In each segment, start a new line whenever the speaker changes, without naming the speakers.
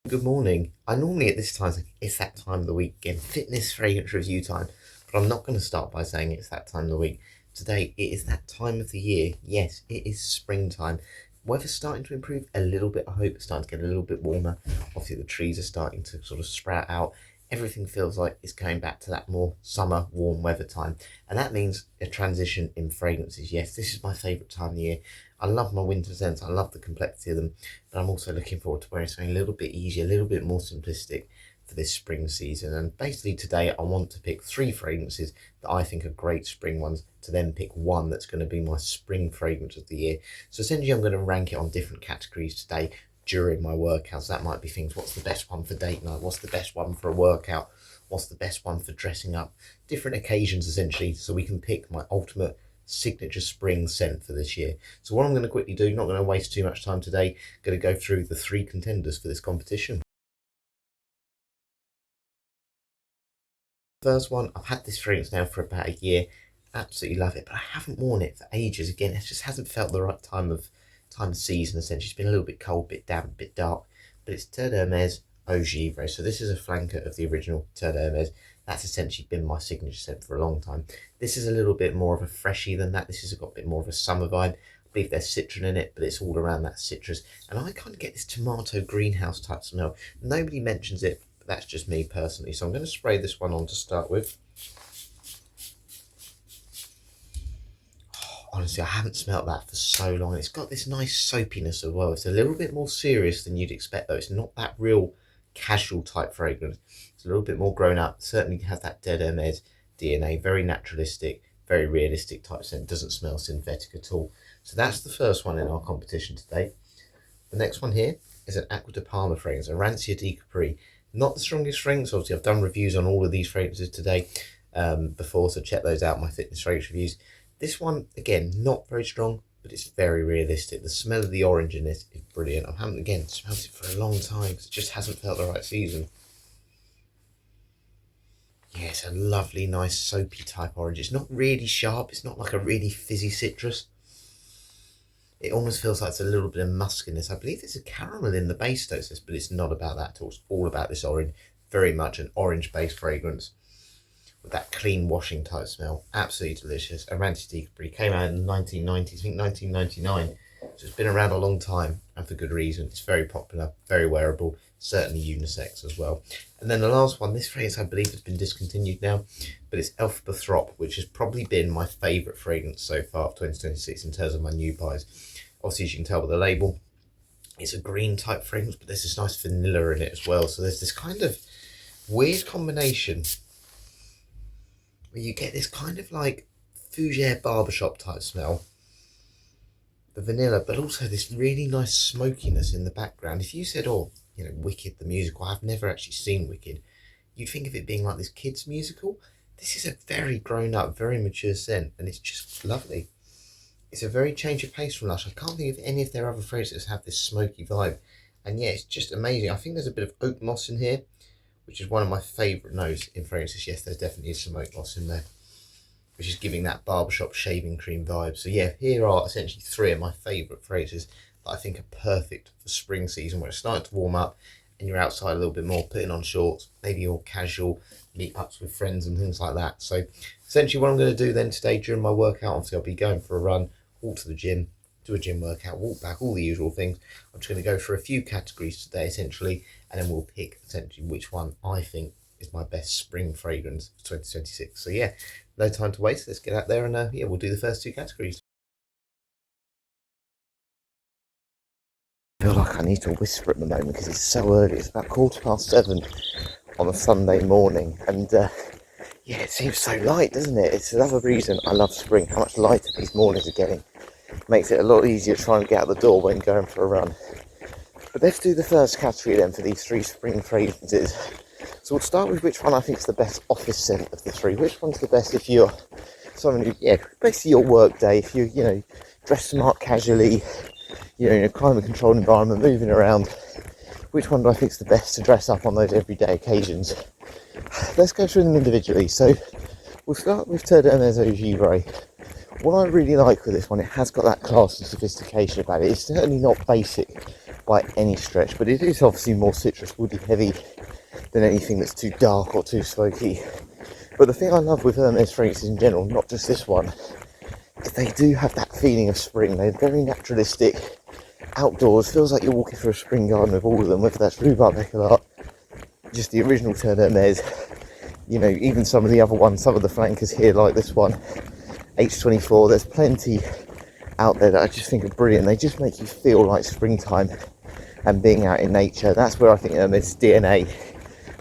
Good morning. I normally at this time think it's that time of the week again, fitness fragrance review time, but I'm not going to start by saying it's that time of the week. Today it is that time of the year. Yes, it is springtime. Weather's starting to improve a little bit. I hope it's starting to get a little bit warmer. Obviously the trees are starting to sort of sprout out. Everything feels like it's going back to that more summer warm weather time, and that means a transition in fragrances. Yes, this is my favourite time of the year. I love my winter scents. I love the complexity of them, but I'm also looking forward to wearing something a little bit easier, a little bit more simplistic for this spring season. And basically today I want to pick three fragrances that I think are great spring ones, to then pick one that's going to be my spring fragrance of the year. So essentially I'm going to rank it on different categories today during my workouts. That might be things, what's the best one for date night, what's the best one for a workout, what's the best one for dressing up, different occasions essentially, so we can pick my ultimate signature spring scent for this year. So what I'm going to quickly do, not going to waste too much time today, going to go through the three contenders for this competition. First one, I've had this fragrance now for about a year, absolutely love it, but I haven't worn it for ages. Again, it just hasn't felt the right time of season. Essentially, it's been a little bit cold, bit damp, bit dark, but it's Terre d'Hermès Eau Givre. So this is a flanker of the original Terre d'Hermès. That's essentially been my signature scent for a long time. This is a little bit more of a freshie than that. This has got a bit more of a summer vibe. I believe there's citron in it, but it's all around that citrus. And I kind of get this tomato greenhouse type smell. Nobody mentions it, but that's just me personally. So I'm going to spray this one on to start with. Honestly, I haven't smelt that for so long. It's got this nice soapiness as well. It's a little bit more serious than you'd expect though. It's not that real casual type fragrance. It's a little bit more grown up. Certainly has that Terre d'Hermès DNA. Very naturalistic, very realistic type scent. Doesn't smell synthetic at all. So that's the first one in our competition today. The next one here is an Acqua di Parma fragrance, a Rancia di Capri. Not the strongest fragrance. Obviously, I've done reviews on all of these fragrances today before, so check those out, my fitness fragrance reviews. This one, again, not very strong, but it's very realistic. The smell of the orange in this is brilliant. I haven't, again, smelled it for a long time because it just hasn't felt the right season. Yeah, it's a lovely, nice, soapy type orange. It's not really sharp. It's not like a really fizzy citrus. It almost feels like it's a little bit of muskiness. I believe there's a caramel in the base though, but it's not about that at all. It's all about this orange. Very much an orange-based fragrance with that clean washing type smell. Absolutely delicious. Rancia di Capri came out in the 1990s, I think 1999. So it's been around a long time, and for good reason. It's very popular, very wearable, certainly unisex as well. And then the last one, this fragrance I believe has been discontinued now, but it's Elphaba Throp, which has probably been my favourite fragrance so far of 2026 in terms of my new buys. Obviously, as you can tell by the label, it's a green type fragrance, but there's this nice vanilla in it as well. So there's this kind of weird combination where you get this kind of like fougere barbershop type smell, the vanilla, but also this really nice smokiness in the background. If you said, oh, you know, Wicked the musical, I've never actually seen Wicked, you'd think of it being like this kids musical. This is a very grown up, very mature scent, and it's just lovely. It's a very change of pace from Lush. I can't think of any of their other fragrances that have this smoky vibe, and yeah, it's just amazing. I think there's a bit of oak moss in here, which is one of my favourite notes in fragrances. Yes, there definitely is some oak moss in there, which is giving that barbershop shaving cream vibe. So yeah, here are essentially three of my favourite fragrances that I think are perfect for spring season, where it's starting to warm up and you're outside a little bit more, putting on shorts, maybe your casual meetups with friends and things like that. So essentially what I'm going to do then today during my workout, obviously I'll be going for a run, walk to the gym, do a gym workout, walk back, all the usual things. I'm just going to go for a few categories today essentially, and then we'll pick essentially which one I think is my best spring fragrance for 2026. So yeah, no time to waste. Let's get out there and yeah, we'll do the first two categories. I feel like I need to whisper at the moment because it's so early. It's about 7:15 on a Sunday morning, and yeah, it seems so light, doesn't it? It's another reason I love spring. How much lighter these mornings are getting makes it a lot easier trying to get out the door when going for a run. But let's do the first category then for these three spring fragrances. So we'll start with which one I think is the best office scent of the three. Which one's the best if you're someone who, yeah, basically your work day, if you know, dress smart casually, you know, in a climate controlled environment, moving around. Which one do I think is the best to dress up on those everyday occasions? Let's go through them individually. So we'll start with Terre d'Hermès Eau Givre. What I really like with this one, it has got that class and sophistication about it. It's certainly not basic by any stretch, but it is obviously more citrus woody heavy than anything that's too dark or too smoky. But the thing I love with Hermes fragrances in general, not just this one, is they do have that feeling of spring. They're very naturalistic, outdoors, feels like you're walking through a spring garden with all of them, whether that's Rhubarbe Écarlate, just the original Terre d'Hermes, you know, even some of the other ones, some of the flankers here like this one, H24, there's plenty out there that I just think are brilliant. They just make you feel like springtime and being out in nature. That's where I think Hermes DNA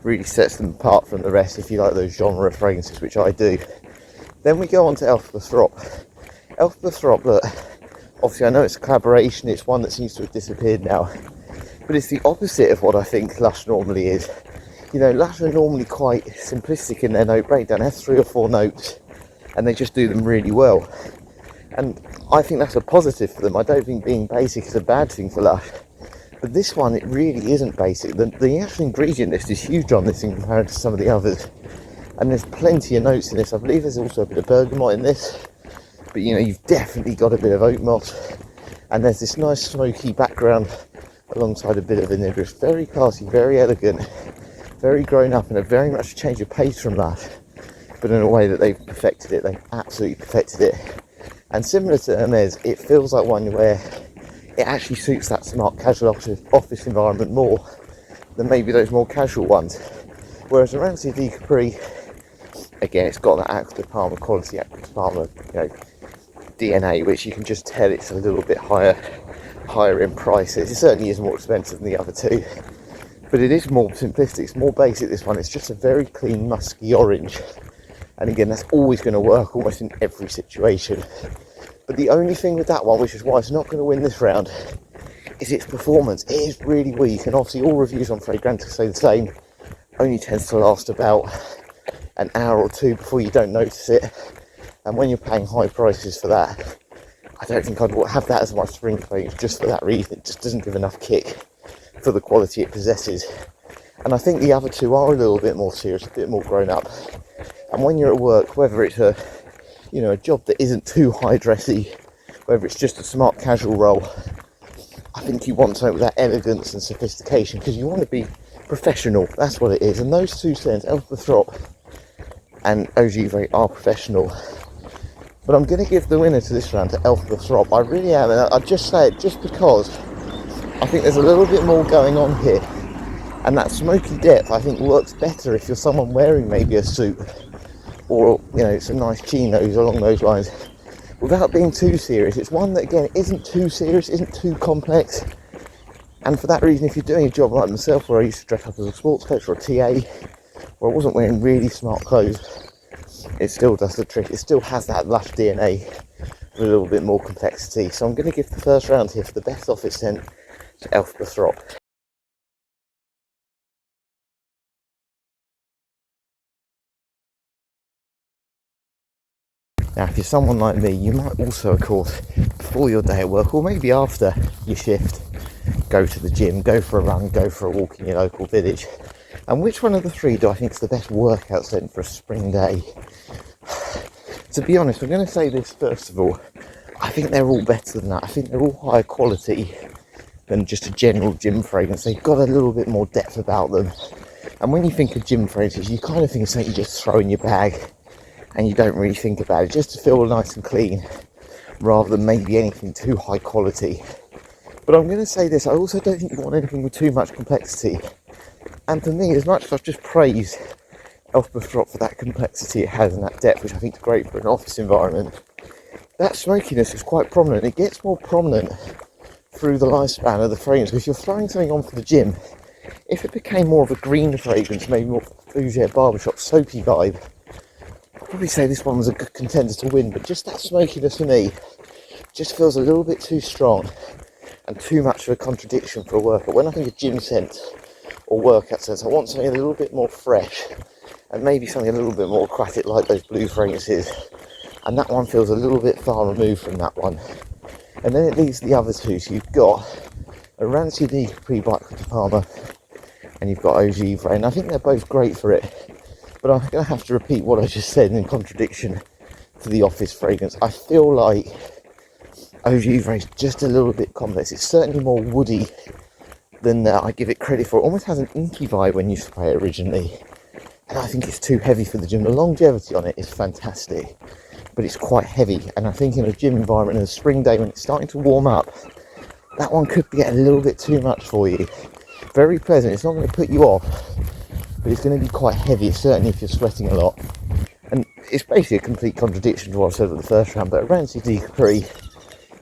really sets them apart from the rest, if you like those genre fragrances, which I do. Then we go on to Elf Bothrop. Elf Bothrop, look, obviously I know it's a collaboration, it's one that seems to have disappeared now, but it's the opposite of what I think Lush normally is. You know, Lush are normally quite simplistic in their note breakdown. They have 3 or 4 notes and they just do them really well, and I think that's a positive for them. I don't think being basic is a bad thing for Lush, but this one, it really isn't basic. The actual ingredient list is huge on this in comparison to some of the others, and there's plenty of notes in this. I believe there's also a bit of bergamot in this, but you know, you've definitely got a bit of oak moss, and there's this nice smoky background alongside a bit of vanilla. It's very classy, very elegant, very grown up, and a very much a change of pace from Lush, but in a way that they've perfected it. They've absolutely perfected it. And similar to Hermes, it feels like one where it actually suits that smart casual office environment more than maybe those more casual ones. Whereas Rancia di Capri, again, it's got that Acqua di Parma quality, Acqua di Parma, you know, DNA, which you can just tell it's a little bit higher in prices. It certainly is more expensive than the other two, but it is more simplistic, it's more basic. This one, it's just a very clean musky orange, and again, that's always going to work almost in every situation. But the only thing with that one, which is why it's not going to win this round, is its performance. It is really weak, and obviously all reviews on Fragrantica say the same. Only tends to last about an hour or two before you don't notice it, and when you're paying high prices for that, I don't think I'd have that as my spring fragrance just for that reason. It just doesn't give enough kick for the quality it possesses. And I think the other two are a little bit more serious, a bit more grown up, and when you're at work, whether it's a job that isn't too high dressy, whether it's just a smart casual role, I think you want something with that elegance and sophistication, because you want to be professional. That's what it is. And those two scents, Elf Bothrop and Eau Givre, are professional. But I'm going to give the winner to this round to Elf Bothrop. I really am, and I'll just say it just because I think there's a little bit more going on here, and that smoky depth I think works better if you're someone wearing maybe a suit, or some nice chinos along those lines, without being too serious. It's one that, again, isn't too serious, isn't too complex, and for that reason, if you're doing a job like myself, where I used to dress up as a sports coach or a TA, where I wasn't wearing really smart clothes, it still does the trick. It still has that Lush DNA with a little bit more complexity. So I'm going to give the first round here for the best office scent to Elf Bothrop. Now, if you're someone like me, you might also, of course, before your day at work, or maybe after your shift, go to the gym, go for a run, go for a walk in your local village. And which one of the three do I think is the best workout scent for a spring day? To be honest, I'm going to say this first of all. I think they're all better than that. I think they're all higher quality than just a general gym fragrance. They've got a little bit more depth about them. And when you think of gym fragrances, you kind of think of something you just throw in your bag and you don't really think about it, just to feel nice and clean, rather than maybe anything too high quality. But I'm going to say this, I also don't think you want anything with too much complexity. And for me, as much as I've just praised Elf Bothrop for that complexity it has and that depth, which I think is great for an office environment, that smokiness is quite prominent. It gets more prominent through the lifespan of the fragrance. If you're throwing something on for the gym, if it became more of a green fragrance, maybe more Fougere barbershop soapy vibe, I'd probably say this one was a good contender to win. But just that smokiness for me just feels a little bit too strong and too much of a contradiction for a worker. When I think of gym scent or workout scents, I want something a little bit more fresh and maybe something a little bit more aquatic like those blue fragrances. And that one feels a little bit far removed from that one. And then it leaves the other two. So you've got a Rancia di Capri by Acqua di Parma, and you've got Eau Givre, and I think they're both great for it. But I'm going to have to repeat what I just said in contradiction to the office fragrance. I feel like Eau Givre is just a little bit complex. It's certainly more woody than I give it credit for. It almost has an inky vibe when you spray it originally, and I think it's too heavy for the gym. The longevity on it is fantastic, but it's quite heavy, and I think in a gym environment in a spring day when it's starting to warm up, that one could get a little bit too much for you. Very pleasant, it's not going to put you off, but it's going to be quite heavy, certainly if you're sweating a lot. And it's basically a complete contradiction to what I said at the first round, but Rancid D Capri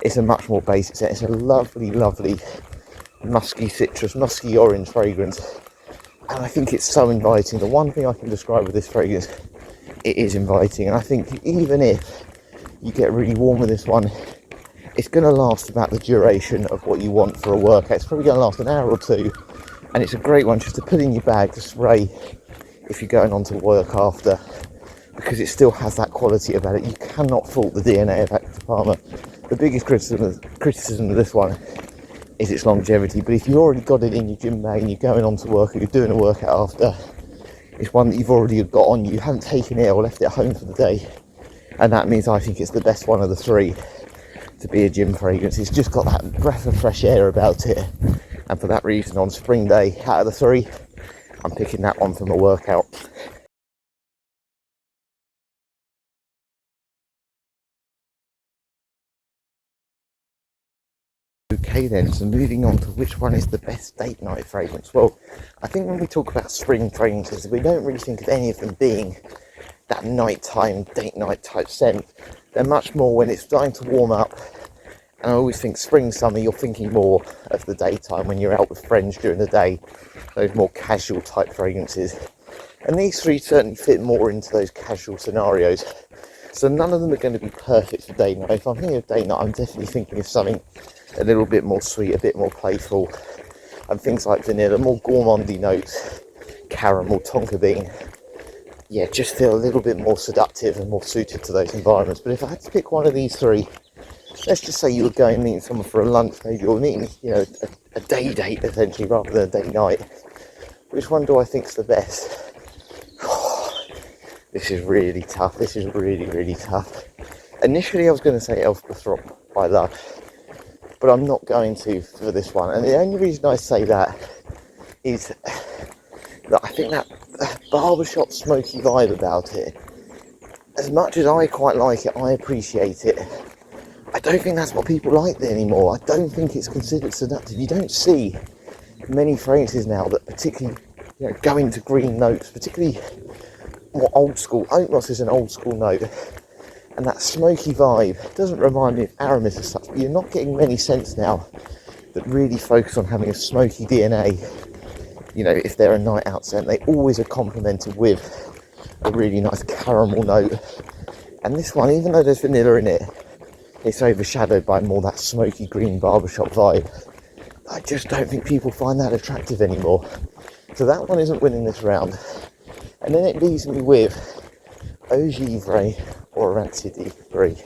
is a much more basic scent. It's a lovely, lovely musky citrus, musky orange fragrance, and I think it's so inviting. The one thing I can describe with this fragrance, it is inviting, and I think even if you get really warm with this one, it's going to last about the duration of what you want for a workout. It's probably going to last an hour or two, and it's a great one just to put in your bag to spray if you're going on to work after, because it still has that quality about it. You cannot fault the DNA of Active Palmer. The biggest criticism of this one is its longevity, but if you've already got it in your gym bag and you're going on to work or you're doing a workout after, it's one that you've already got on you. You haven't taken it or left it at home for the day, and that means I think it's the best one of the three to be a gym fragrance. It's just got that breath of fresh air about it, and for that reason on spring day, out of the three, I'm picking that one for my workout. Okay then, so moving on to which one is the best date night fragrance. Well, I think when we talk about spring fragrances, we don't really think of any of them being that nighttime, date night type scent. They're much more when it's starting to warm up, and I always think spring, summer, you're thinking more of the daytime when you're out with friends during the day, those more casual type fragrances. And these three certainly fit more into those casual scenarios. So none of them are going to be perfect for date night. If I'm thinking of date night, I'm definitely thinking of something a little bit more sweet, a bit more playful, and things like vanilla, more gourmandy notes, caramel, tonka bean. Yeah, just feel a little bit more seductive and more suited to those environments. But if I had to pick one of these three, let's just say you were going and meeting someone for a lunch, maybe, or meeting, a day date essentially rather than a date night. Which one do I think's the best? This is really tough. This is really, really tough. Initially, I was going to say Elf Bethrop by Lush, but I'm not going to for this one. And the only reason I say that is that I think that barbershop smoky vibe about it, as much as I quite like it, I appreciate it, I don't think that's what people like anymore. I don't think it's considered seductive. You don't see many fragrances now that particularly go into green notes, particularly more old school. Oak Moss is an old school note, and that smoky vibe doesn't remind me of Aramis as such, but you're not getting many scents now that really focus on having a smoky DNA. If they're a night out scent, they always are complemented with a really nice caramel note. And this one, even though there's vanilla in it, it's overshadowed by more that smoky green barbershop vibe. I just don't think people find that attractive anymore. So that one isn't winning this round. And then it leaves me with Eau Givre or Rancid D Capri.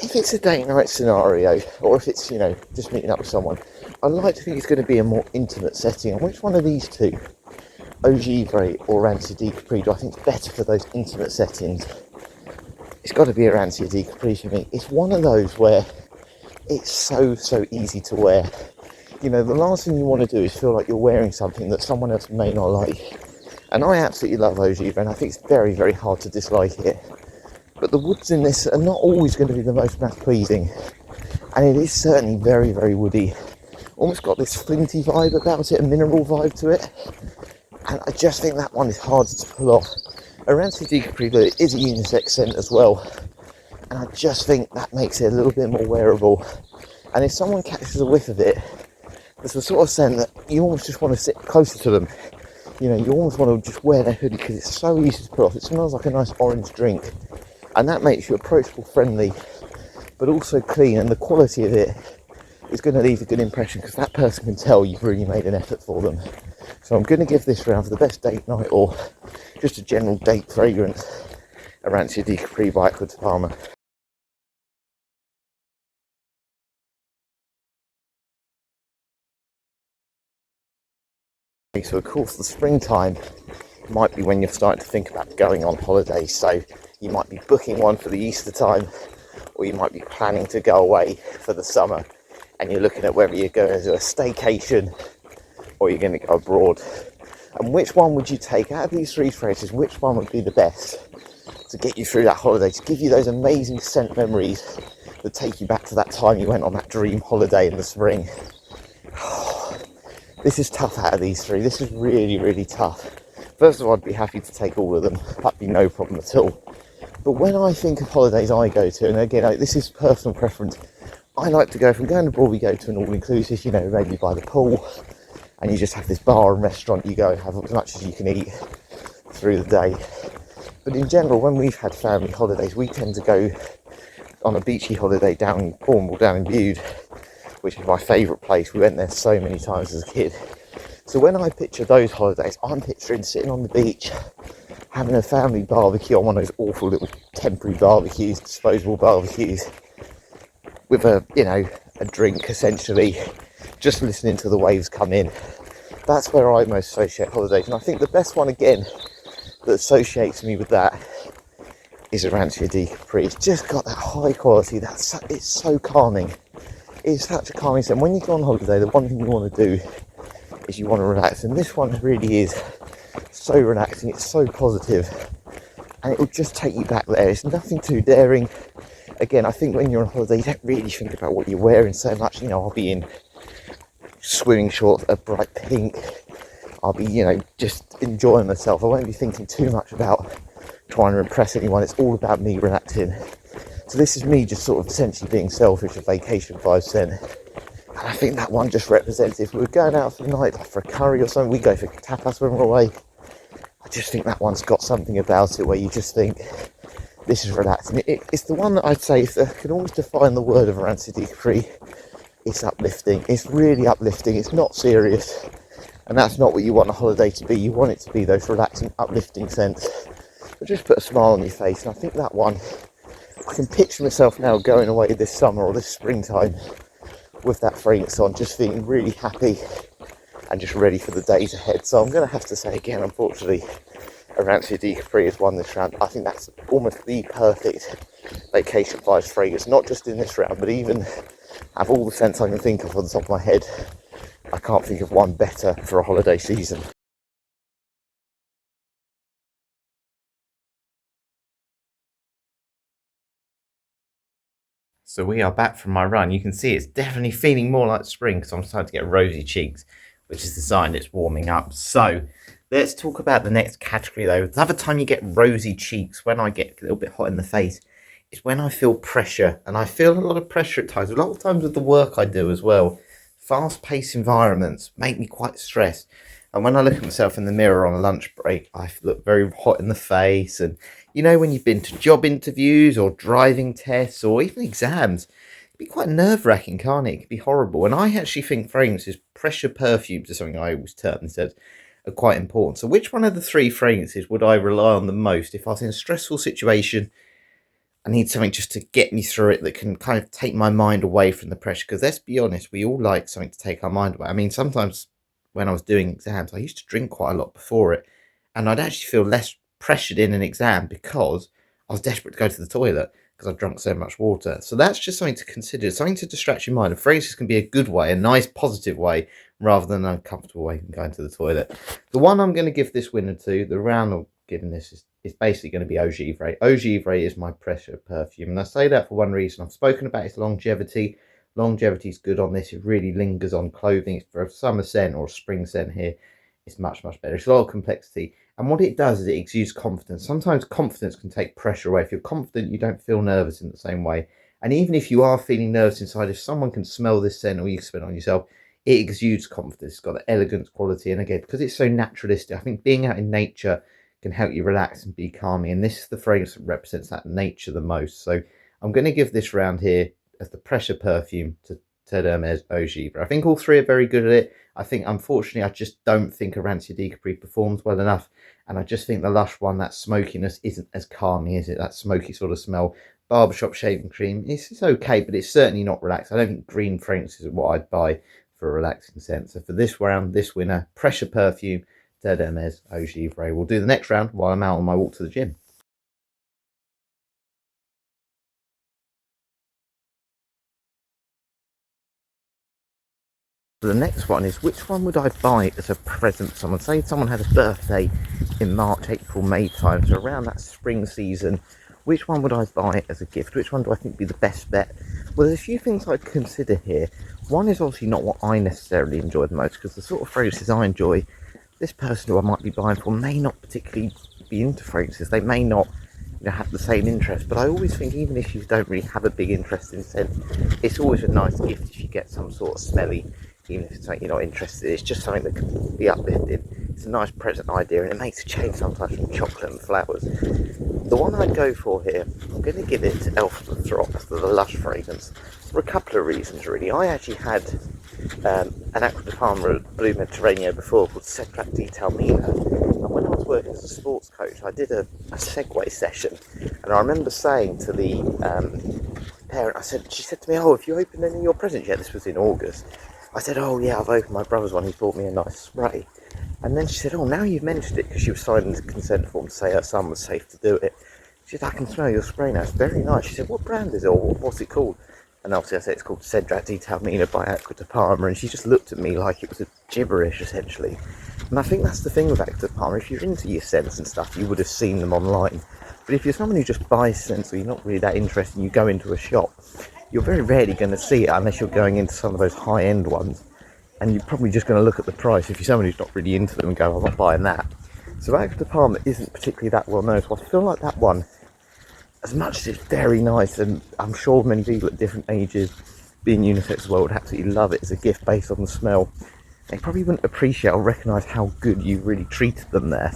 If it's a date night scenario, or if it's, just meeting up with someone, I'd like to think it's going to be a more intimate setting. And which one of these two, Eau Givre or Rancid D Capri, do I think is better for those intimate settings? It's got to be a Rancid D Capri for me. It's one of those where it's so easy to wear. The last thing you want to do is feel like you're wearing something that someone else may not like. And I absolutely love Eau Givre, and I think it's very, very hard to dislike it. But the woods in this are not always going to be the most mouth pleasing, and it is certainly very, very woody. Almost got this flinty vibe about it, a mineral vibe to it, and I just think that one is hard to pull off. A Rancid D Capri is a unisex scent as well, and I just think that makes it a little bit more wearable. And if someone catches a whiff of it, it's the sort of scent that you almost just want to sit closer to them. You almost want to just wear their hoodie because it's so easy to put off. It smells like a nice orange drink, and that makes you approachable, friendly, but also clean, and the quality of it is going to leave a good impression because that person can tell you've really made an effort for them. So I'm going to give this round for the best date night or just a general date fragrance, a Rancid D Capri by Active Palmer. So of course the springtime might be when you're starting to think about going on holiday, so you might be booking one for the Easter time, or you might be planning to go away for the summer. and you're looking at whether you're going to do a staycation or you're going to go abroad. And which one would you take out of these three phrases? Which one would be the best to get you through that holiday, to give you those amazing scent memories that take you back to that time you went on that dream holiday in the spring? This is tough out of these three. This is really, really tough. First of all, I'd be happy to take all of them. That'd be no problem at all. But when I think of holidays I go to, and again, this is personal preference, I like to go, if I'm going abroad, we go to an all-inclusive, maybe by the pool, and you just have this bar and restaurant, you go and have as much as you can eat through the day. But in general, when we've had family holidays, we tend to go on a beachy holiday down in Cornwall, down in Bude, which is my favourite place. We went there so many times as a kid. So when I picture those holidays, I'm picturing sitting on the beach, having a family barbecue on one of those awful little temporary barbecues, disposable barbecues, with a drink essentially, just listening to the waves come in. That's where I most associate holidays. And I think the best one, again, that associates me with that is Arancia di Capri. It's just got that high quality, it's so calming. It's such a calming scent. When you go on holiday, the one thing you want to do is you want to relax, and this one really is so relaxing, it's so positive, and it will just take you back there. It's nothing too daring. Again, I think when you're on holiday, you don't really think about what you're wearing so much. I'll be in swimming shorts, a bright pink. I'll be, just enjoying myself. I won't be thinking too much about trying to impress anyone. It's all about me relaxing. So this is me just sort of essentially being selfish, a vacation vibes then. And I think that one just represents, if we were going out for the night, like for a curry or something, we go for tapas when we're away. I just think that one's got something about it where you just think, this is relaxing. It's the one that I'd say, if I could almost define the word of Arancia di Capri, it's uplifting. It's really uplifting. It's not serious. And that's not what you want a holiday to be. You want it to be those relaxing, uplifting scents that just put a smile on your face. And I think that one, I can picture myself now going away this summer or this springtime with that fragrance on, just feeling really happy and just ready for the days ahead. So I'm going to have to say again, unfortunately, Arancia di Capri has won this round. I think that's almost the perfect vacation vibes fragrance, not just in this round, but even out of all the scents I can think of on the top of my head, I can't think of one better for a holiday season. So we are back from my run. You can see it's definitely feeling more like spring because I'm starting to get rosy cheeks, which is the sign it's warming up. So let's talk about the next category though. The other time you get rosy cheeks, when I get a little bit hot in the face, is when I feel pressure. And I feel a lot of pressure at times. A lot of times with the work I do as well. Fast-paced environments make me quite stressed. And when I look at myself in the mirror on a lunch break, I look very hot in the face. And when you've been to job interviews or driving tests or even exams, it can be quite nerve-wracking, can't it? It can be horrible. And I actually think fragrances, pressure perfumes are something I always term this as, are quite important. So which one of the three fragrances would I rely on the most if I was in a stressful situation? I need something just to get me through it that can kind of take my mind away from the pressure. Because let's be honest, we all like something to take our mind away. I mean, sometimes when I was doing exams, I used to drink quite a lot before it. And I'd actually feel less pressured in an exam because I was desperate to go to the toilet because I'd drunk so much water. So that's just something to consider, something to distract your mind. And phrases can be a good way, a nice positive way, rather than an uncomfortable way of going to the toilet. The one I'm going to give this winner to, the round of giving this is basically going to be Eau Givre. Eau Givre is my pressure perfume. And I say that for one reason. I've spoken about its longevity. Longevity is good on this. It really lingers on clothing. For a summer scent or a spring scent here, it's much, much better. It's a lot of complexity. And what it does is it exudes confidence. Sometimes confidence can take pressure away. If you're confident, you don't feel nervous in the same way. And even if you are feeling nervous inside, if someone can smell this scent or you can smell it on yourself, it exudes confidence. It's got the elegance quality. And again, because it's so naturalistic, I think being out in nature can help you relax and be calming. And this is the fragrance that represents that nature the most. So I'm going to give this round here as the pressure perfume to Terre d'Hermès Eau Givre. I think all three are very good at it. I think, unfortunately, I just don't think Arancia di Capri performs well enough. And I just think the Lush one, that smokiness isn't as calming, is it? That smoky sort of smell. Barbershop shaving cream, it's okay, but it's certainly not relaxed. I don't think green fragrances are what I'd buy for a relaxing scent. So for this round, this winner, pressure perfume, Terre d'Hermès Eau Givre. We'll do the next round while I'm out on my walk to the gym. the next one is, which one would I buy as a present for someone? Say someone had a birthday in March, April, May time, so around that spring season, which one would I buy as a gift? Which one do I think would be the best bet? Well, there's a few things I'd consider here. One is obviously not what I necessarily enjoy the most, because the sort of fragrances I enjoy, this person who I might be buying for may not particularly be into fragrances. They may not, you know, have the same interest, but I always think even if you don't really have a big interest in scent, it's always a nice gift if you get some sort of smelly, even if it's something you're not interested in. It's just something that can be uplifting. It's a nice present idea, and it makes a change sometimes from chocolate and flowers. The one I'd go for here, I'm going to give it to Elf the Throp, the Lush fragrance, for a couple of reasons really. I actually had an Acqua di Parma Blue Mediterraneo before called Cedrat di Taormina, and when I was working as a sports coach, I did a Segway session, and I remember saying to the parent, she said to me, "Oh, have you opened any of your presents yet?" This was in August. I said, "Oh yeah, I've opened my brother's one, he bought me a nice spray." And then she said, "Oh, now you've mentioned it," because she was signing the consent form to say her son was safe to do it. She said, "I can smell your spray now, it's very nice." She said, "What brand is it, or what's it called?" And obviously I said it's called Cedrat di Taormina by Acqua di Parma, and she just looked at me like it was a gibberish essentially. And I think that's the thing with Acqua di Parma, if you're into your scents and stuff, you would have seen them online. But if you're someone who just buys scents or you're not really that interested and you go into a shop, you're very rarely going to see it unless you're going into some of those high-end ones. And you're probably just going to look at the price if you're someone who's not really into them and go, "I'm not buying that." So Acqua di Parma isn't particularly that well known, so I feel like that one, as much as it's very nice, and I'm sure many people at different ages, being unisex as well, would absolutely love it as a gift based on the smell, they probably wouldn't appreciate or recognise how good you really treated them there.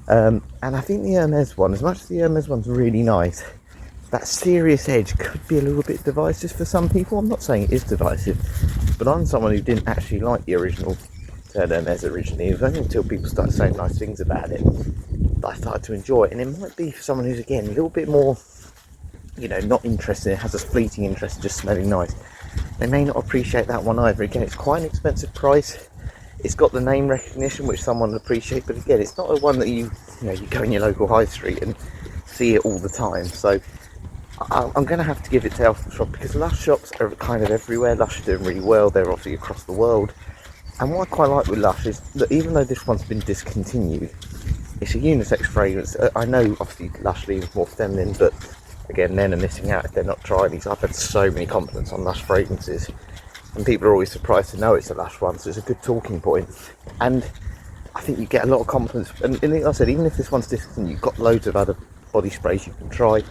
And I think the Hermes one, as much as the Hermes one's really nice, that serious edge could be a little bit divisive for some people. I'm not saying it is divisive, but I'm someone who didn't actually like the original Hermes originally. It was only until people started saying nice things about it that I started to enjoy it. And it might be for someone who's, again, a little bit more, you know, not interested, has a fleeting interest in just smelling nice. They may not appreciate that one either. Again, it's quite an expensive price. It's got the name recognition, which someone will appreciate, but again, it's not a one that you go in your local high street and see it all the time. So I'm going to have to give it to Elf the Throp, because Lush shops are kind of everywhere. Lush are doing really well. They're obviously across the world. And what I quite like with Lush is that even though this one's been discontinued, it's a unisex fragrance. I know obviously Lush leans more feminine, but again, men are missing out if they're not trying these. I've had so many compliments on Lush fragrances, and people are always surprised to know it's a Lush one, so it's a good talking point. And I think you get a lot of compliments. And like I said, even if this one's discontinued, you've got loads of other body sprays you can try.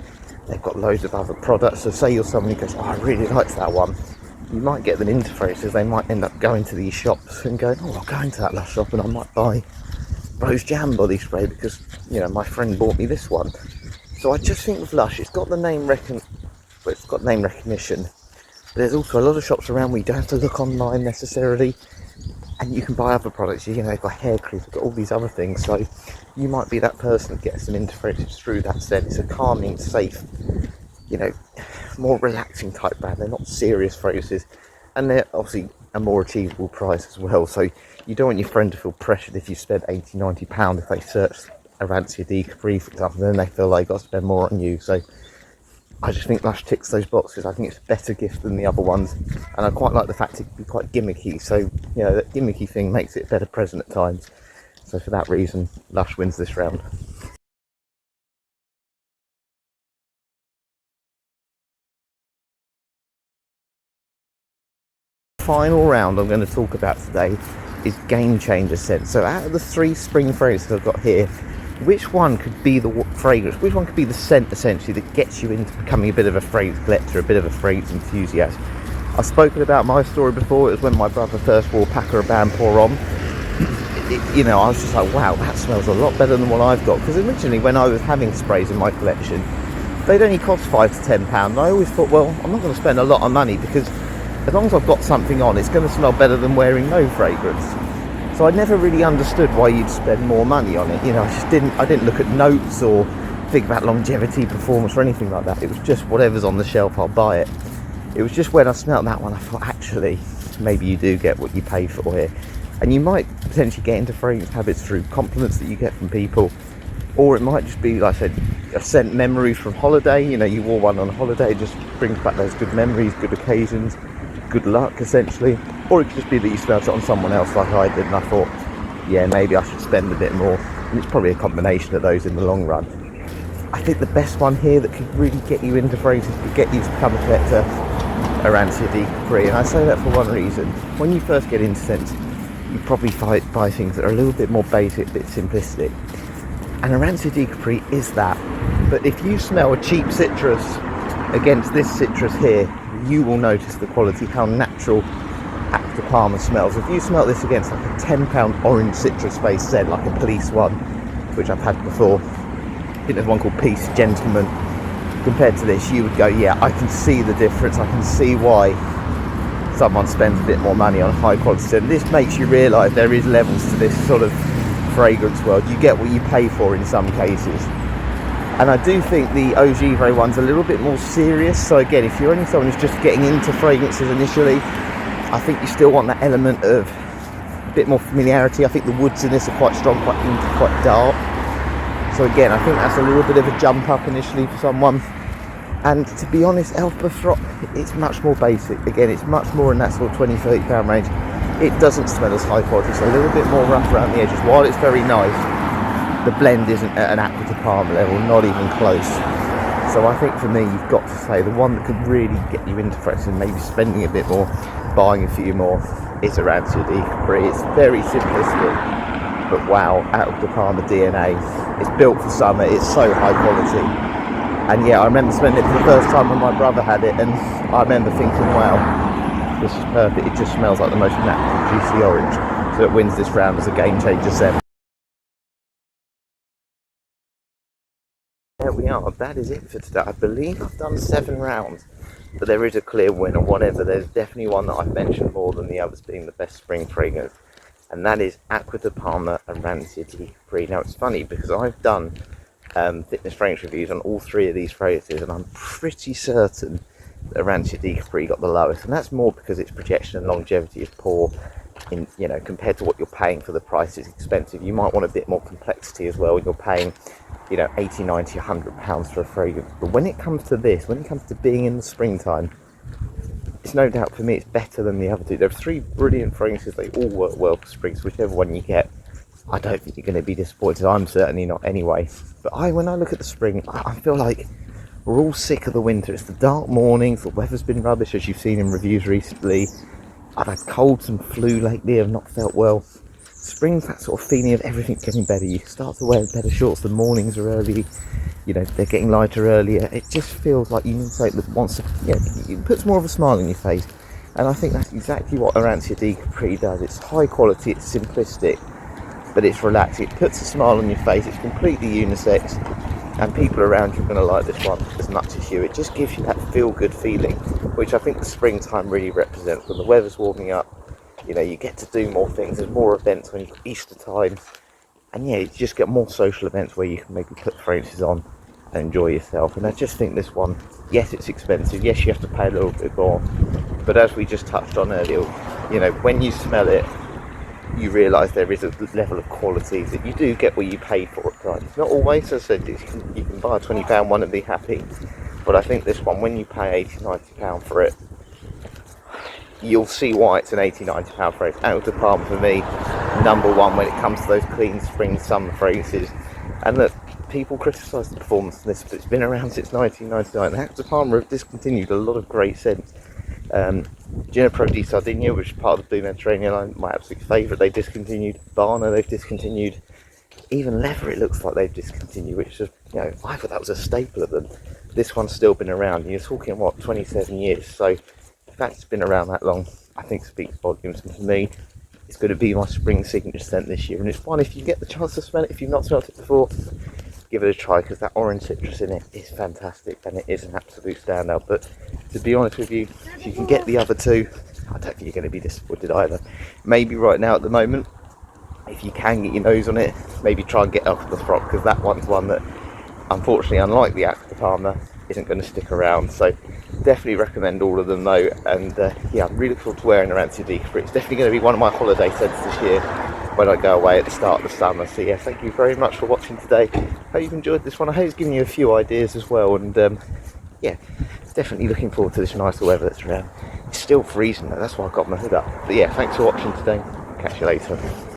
They've got loads of other products. So say you're someone who goes, "Oh, I really liked that one," you might get them into fragrances. They might end up going to these shops and going, "Oh, I'll go into that Lush shop and I might buy Rose Jam body spray because, you know, my friend bought me this one." So I just think with Lush, it's got the name recognition. But there's also a lot of shops around where you don't have to look online necessarily, and you can buy other products. You know, they've got hair creams, they've got all these other things. So you might be that person that gets them into fragrances through that scent. It's a calming, safe, you know, more relaxing type brand. They're not serious fragrances, and they're obviously a more achievable price as well. So you don't want your friend to feel pressured if you spend £80-90 if they search a Rancia D Capri, for example, then they feel they've got to spend more on you. So I just think Lush ticks those boxes. I think it's a better gift than the other ones, and I quite like the fact it can be quite gimmicky. So, you know, that gimmicky thing makes it a better present at times. So for that reason, Lush wins this round. Final round I'm going to talk about today is Game Changer scent. So out of the 3 spring fragrances I've got here, which one could be the fragrance, which one could be the scent essentially that gets you into becoming a bit of a fragrance collector, a bit of a fragrance enthusiast? I've spoken about my story before. It was when my brother first wore Paco Rabanne Pour Homme. You know, I was just like, wow, that smells a lot better than what I've got, because originally when I was having sprays in my collection, they'd only cost £5 to £10, and I always thought, well, I'm not going to spend a lot of money, because as long as I've got something on, it's going to smell better than wearing no fragrance. So I never really understood why you'd spend more money on it. You know, I didn't look at notes or think about longevity, performance, or anything like that. It was just whatever's on the shelf, I'll buy it. It was just when I smelled that one, I thought, actually, maybe you do get what you pay for here. And you might potentially get into fragrance habits through compliments that you get from people. or it might just be, like I said, a scent memory from holiday. You know, you wore one on holiday, it just brings back those good memories, good occasions, good luck essentially. Or it could just be that you smelled it on someone else like I did, and I thought, yeah, maybe I should spend a bit more. And it's probably a combination of those in the long run. I think the best one here that could really get you into fragrances, could get you to become a collector, are Arancia di Capri. And I say that for one reason. When you first get into scents, you probably buy things that are a little bit more basic, a bit simplistic. And Arancia di Capri is that. But if you smell a cheap citrus against this citrus here, you will notice the quality, how natural Acqua di Parma smells. If you smell this against like a £10 orange citrus based scent, like a police one, which I've had before, I think there's one called Peace Gentleman, compared to this, you would go, yeah, I can see the difference, I can see why someone spends a bit more money on a high quality scent. This makes you realise there is levels to this sort of fragrance world. You get what you pay for in some cases. And I do think the Ogive one's a little bit more serious. So again, if you're only someone who's just getting into fragrances initially, I think you still want that element of a bit more familiarity. I think the woods in this are quite strong, quite inky, quite dark. So again, I think that's a little bit of a jump up initially for someone. And to be honest, Elf Bothrop, it's much more basic. Again, it's much more in that sort of £20-30 range. It doesn't smell as high quality. It's a little bit more rough around the edges. While it's very nice, the blend isn't at an Acqua di Parma level, not even close. So I think for me, you've got to say the one that could really get you into fragrances and maybe spending a bit more, buying a few more, is Arancia di Capri. It's very simplistic, but wow, Acqua di Parma DNA. It's built for summer, it's so high quality. And yeah, I remember smelling it for the first time when my brother had it, and I remember thinking, wow, this is perfect. It just smells like the most natural, juicy orange. So it wins this round as a game changer scent. There we are, that is it for today. I believe I've done 7 rounds, but there is a clear winner, whatever. There's definitely one that I've mentioned more than the others being the best spring fragrance, and that is Acqua di Parma Arancia di Capri. Now it's funny because I've done fitness fragrance reviews on all 3 of these fragrances, and I'm pretty certain that Arancia di Capri got the lowest, and that's more because its projection and longevity is poor. In, you know, compared to what you're paying for the price, it's expensive. You might want a bit more complexity as well when you're paying, you know, 80, 90, £100 for a fragrance. But when it comes to this, when it comes to being in the springtime, it's no doubt for me it's better than the other 2. There are 3 brilliant fragrances. They all work well for spring, so whichever one you get, I don't think you're going to be disappointed. I'm certainly not anyway. But when I look at the spring, I feel like we're all sick of the winter. It's the dark mornings, the weather's been rubbish, as you've seen in reviews recently. I've had colds and flu lately, I've not felt well. Spring's that sort of feeling of everything getting better. You start to wear better shorts, the mornings are early, you know, they're getting lighter earlier. It just feels like you need something that wants to, you know, it puts more of a smile on your face. And I think that's exactly what Arancia di Capri does. It's high quality, it's simplistic, but it's relaxed. It puts a smile on your face, it's completely unisex, and people around you are going to like this one as much as you. It just gives you that feel-good feeling, which I think the springtime really represents. When the weather's warming up, you know, you get to do more things. There's more events when you've got Easter time, and yeah, you just get more social events where you can maybe put fragrances on and enjoy yourself. And I just think this one, yes, it's expensive, yes, you have to pay a little bit more, but as we just touched on earlier, you know, when you smell it, you realise there is a level of quality that you do get what you pay for at times. Not always, as I said, you can buy a £20 one and be happy, but I think this one, when you pay £80-90 for it, you'll see why it's an £80-90 fragrance. Acqua di Parma for me, number 1 when it comes to those clean spring summer fragrances. And look, people criticise the performance of this, but it's been around since 1999. Acqua di Parma have discontinued a lot of great scents. Ginepro di Sardegna, which is part of the Blue Mediterranean line, my absolute favourite, they've discontinued. Barna, they've discontinued. Even Leather, it looks like they've discontinued, which is, you know, I thought that was a staple of them. This one's still been around. You're talking, what, 27 years? So the fact it's been around that long, I think speaks volumes. And for me, it's going to be my spring signature scent this year. And it's one, if you get the chance to smell it, if you've not smelled it before, give it a try, because that orange citrus in it is fantastic and it is an absolute standout. But to be honest with you, if you can get the other 2, I don't think you're going to be disappointed either. Maybe right now at the moment, if you can get your nose on it, maybe try and get Elf Bothrop, because that one's one that, unfortunately, unlike the Acqua di Parma, isn't going to stick around. So definitely recommend all of them though. And yeah, I'm really looking forward to wearing Arancia di Capri. It's definitely going to be one of my holiday scents this year. when I go away at the start of the summer. So yeah, thank you very much for watching today. Hope you've enjoyed this one. I hope it's given you a few ideas as well, and yeah, definitely looking forward to this nicer weather that's around. It's still freezing though, that's why I've got my hood up. But yeah, thanks for watching today. Catch you later.